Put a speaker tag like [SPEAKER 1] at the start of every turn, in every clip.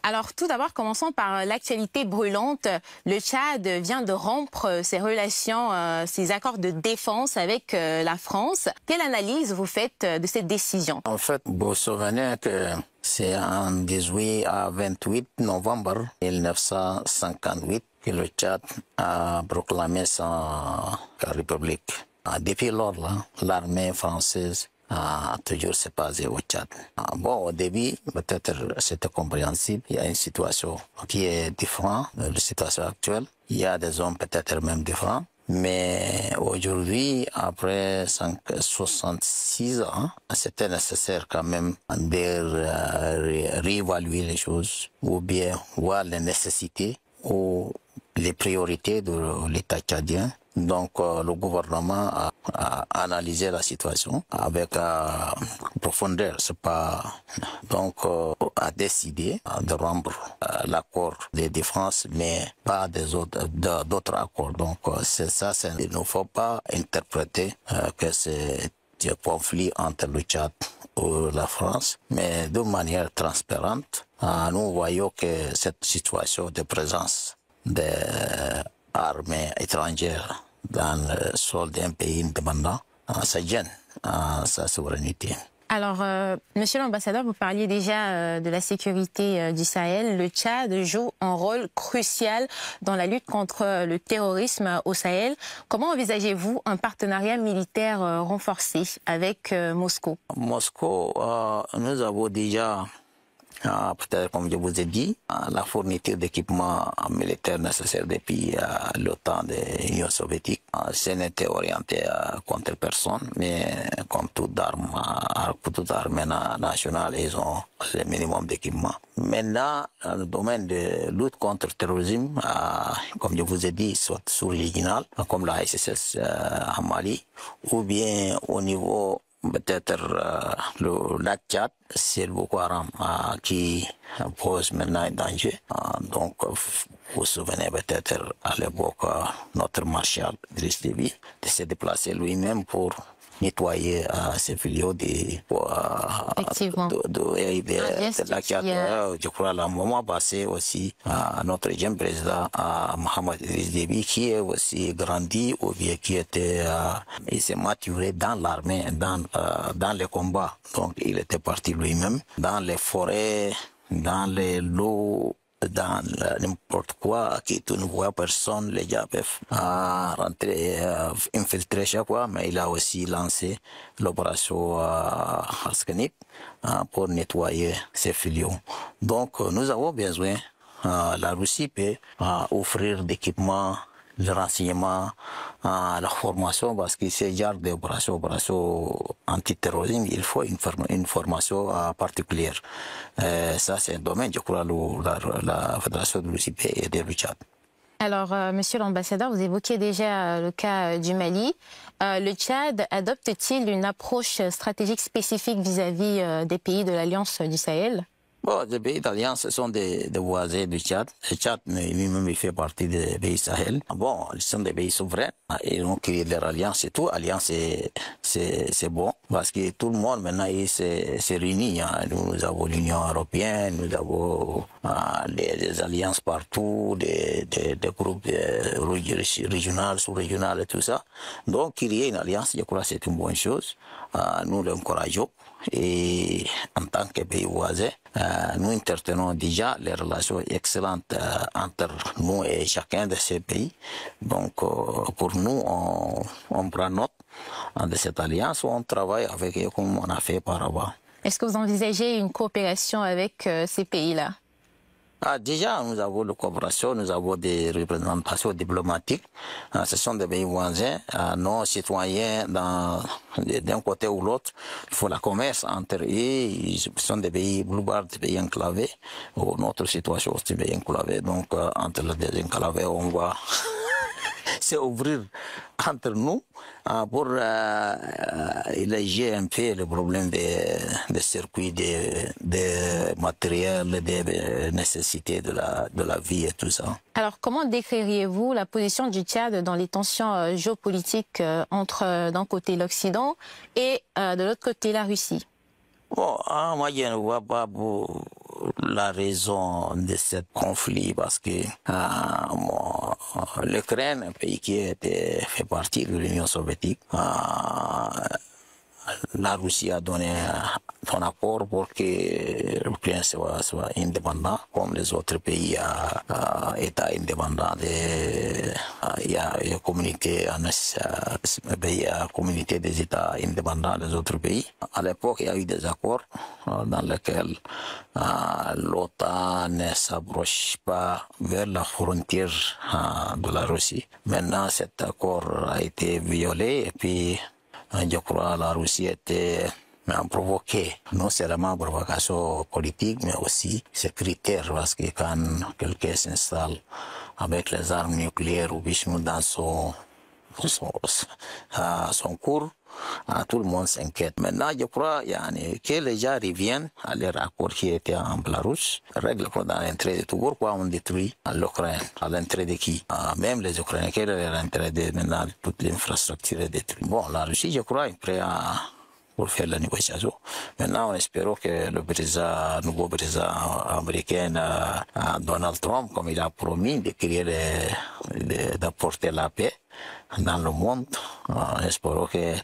[SPEAKER 1] Alors tout d'abord, commençons par l'actualité brûlante. Le Tchad vient de rompre ses relations, ses accords de défense avec la France. Quelle analyse vous faites de cette décision?
[SPEAKER 2] En fait, vous vous souvenez que c'est en 18 à 28 novembre 1958 que le Tchad a proclamé sa république. Depuis lors, l'armée française a toujours se basé au Tchad. Bon, au début, peut-être c'était compréhensible. Il y a une situation qui est différente de la situation actuelle. Il y a des hommes peut-être même différents. Mais aujourd'hui, après 66 ans, c'était nécessaire quand même de réévaluer les choses ou bien voir les nécessités ou les priorités de l'État tchadien. Donc le gouvernement a analysé la situation avec profondeur. C'est pas donc a décidé de rompre l'accord de défense, mais pas des autres d'autres accords. Donc c'est ça. Il ne faut pas interpréter que c'est un conflit entre le Tchad ou la France, mais de manière transparente. Nous voyons que cette situation de présence des armées étrangères dans le sol d'un pays indépendant, ça gêne sa souveraineté.
[SPEAKER 1] Alors, Monsieur l'ambassadeur, vous parliez déjà de la sécurité du Sahel. Le Tchad joue un rôle crucial dans la lutte contre le terrorisme au Sahel. Comment envisagez-vous un partenariat militaire renforcé avec Moscou?
[SPEAKER 2] Moscou, nous avons déjà peut-être, comme je vous ai dit, la fourniture d'équipements militaires nécessaires depuis le temps de l'Union soviétique. Ce n'était orienté contre personne, mais comme toute arme nationale, ils ont le minimum d'équipement. Maintenant, dans le domaine de lutte contre le terrorisme, comme je vous ai dit, soit sous-régional, comme la SSS en Mali, ou bien au niveau peut-être le lac Tchad, c'est le Boko Haram qui pose maintenant un danger. Donc, vous vous souvenez peut-être à l'époque, notre marshal Idriss Déby de se déplacer lui-même pour nettoyer ses filiaux de la Tchad. Je crois la moment passé aussi notre jeune président Mohamed Idriss Déby qui est aussi grandi ou bien qui était il s'est maturé dans l'armée, dans les combats. Donc il était parti lui-même dans les forêts, dans les lots, dans n'importe quoi, qui tu ne vois personne, les gars peuvent rentrer, infiltrer chaque fois, mais il a aussi lancé l'opération Arsenic pour nettoyer ses filiaux. Donc nous avons besoin, la Russie peut offrir d'équipements, le renseignement, la formation, parce que ce genre d'opération antiterrorisme, il faut une formation particulière. Ça, c'est un domaine, je crois, la Fédération de Russie et de Tchad.
[SPEAKER 1] Alors, Monsieur l'ambassadeur, vous évoquiez déjà le cas du Mali. Le Tchad adopte-t-il une approche stratégique spécifique vis-à-vis des pays de l'Alliance du Sahel?
[SPEAKER 2] Bon, les pays d'alliance, ce sont des voisins du Tchad. Le Tchad lui-même fait partie des pays Sahel. Bon, ils sont des pays souverains. Ils ont créé leur alliance et tout. Alliance, c'est bon parce que tout le monde maintenant s'est réuni. Nous avons l'Union européenne, nous avons des alliances partout, des groupes régionaux, sous-régionaux et tout ça. Donc, qu'il y ait une alliance, je crois que c'est une bonne chose. Nous l'encourageons. Et en tant que pays voisin, nous entretenons déjà les relations excellentes entre nous et chacun de ces pays. Donc, pour nous, on prend note de cette alliance, on travaille avec eux comme on a fait par avant.
[SPEAKER 1] Est-ce que vous envisagez une coopération avec ces pays-là?
[SPEAKER 2] Déjà, nous avons la coopération, nous avons des représentations diplomatiques. Ce sont des pays voisins, nos citoyens d'un côté ou l'autre. Il faut la commerce entre eux. Ce sont des pays boulevards, des pays enclavés. Notre situation aussi des pays enclavés. Donc, entre les deux enclavés, on va s'ouvrir entre nous pour éléger un peu le problème des circuits, des matériels, des nécessités de la vie et tout ça.
[SPEAKER 1] Alors, comment décririez-vous la position du Tchad dans les tensions géopolitiques entre d'un côté l'Occident et de l'autre côté la Russie?
[SPEAKER 2] Bon, moi je ne vois pas la raison de ce conflit, parce que l'Ukraine, un pays qui fait partie de l'Union soviétique, la Russie a donné son accord pour que l'Ukraine soit indépendant, comme les autres pays États indépendants. Il y a une communauté, communauté des États indépendants des autres pays. À l'époque, il y a eu des accords dans lesquels l'OTAN ne s'approche pas vers la frontière de la Russie. Maintenant, cet accord a été violé et puis je crois la Russie était provoquée, non seulement provocation politique, mais aussi sécuritaire, parce que quand quelqu'un s'installe avec les armes nucléaires ou dans son cours, tout le monde s'inquiète. Maintenant, je crois que les gens reviennent à leur accord qui était en Belarus. Règle pour dans l'entrée de tout. Pourquoi on détruit l'Ukraine? À l'entrée de qui? Même les Ukrainiens, quel est l'intérêt de maintenant toute l'infrastructure est détruite? Bon, la Russie, je crois, est prête pour faire la négociation. Maintenant, on espère que le nouveau président américain, Donald Trump, comme il a promis de créer, d'apporter la paix dans le monde, espérons que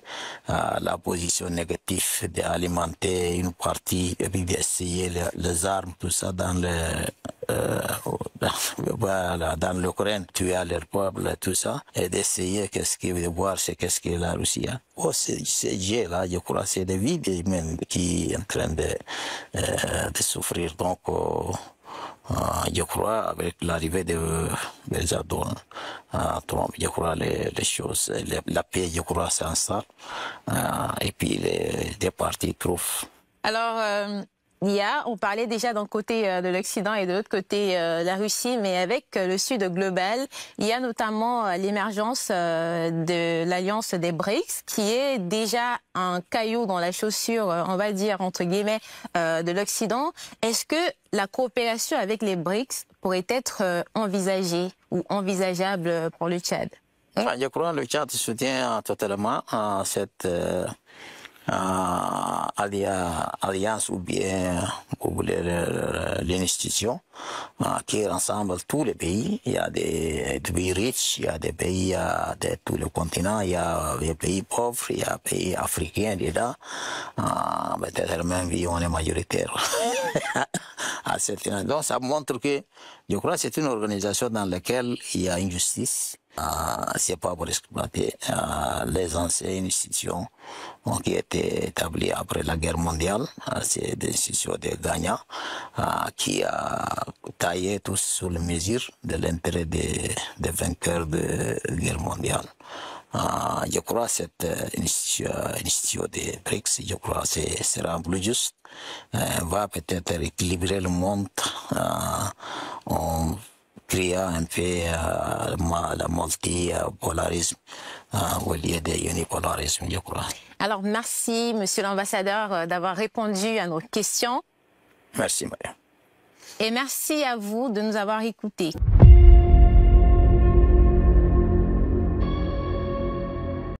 [SPEAKER 2] la position négative d'alimenter une partie et puis d'essayer les armes, tout ça dans l'Ukraine, tuer leur peuple, tout ça, et d'essayer de voir qu'est-ce que la Russie a. Oh, ces jeux-là, je crois, c'est des vies humaines qui sont en train de souffrir. Donc, je crois, avec l'arrivée de Donald Trump, je crois les choses, la paix, je crois, s'installe. Et puis les deux parties trouvent.
[SPEAKER 1] Alors, on parlait déjà d'un côté de l'Occident et de l'autre côté la Russie, mais avec le Sud global, il y a notamment l'émergence de l'alliance des BRICS, qui est déjà un caillou dans la chaussure, on va dire, entre guillemets, de l'Occident. Est-ce que la coopération avec les BRICS pourrait être envisagée ou envisageable pour le Tchad?
[SPEAKER 2] Je crois que le Tchad soutient totalement cette alliance ou bien l'institution qui rassemble tous les pays. Il y a des pays riches, il y a des pays de tous les continents, il y a des pays pauvres, il y a des pays africains dedans. Peut-être même on est majoritaire. Donc ça montre que je crois que c'est une organisation dans laquelle il y a injustice. C'est pas pour exploiter les anciennes institutions qui étaient établies après la guerre mondiale. C'est des institutions de gagnants qui a taillé tous sur les mesures de l'intérêt des vainqueurs de la guerre mondiale. Je crois que cette institution des BRICS, je crois que sera plus juste, va peut-être équilibrer le monde en créant un peu le multipolarisme au lieu de unipolarisme, je crois.
[SPEAKER 1] Alors, merci, Monsieur l'ambassadeur, d'avoir répondu à nos questions.
[SPEAKER 2] Merci, Maria.
[SPEAKER 1] Et merci à vous de nous avoir écoutés.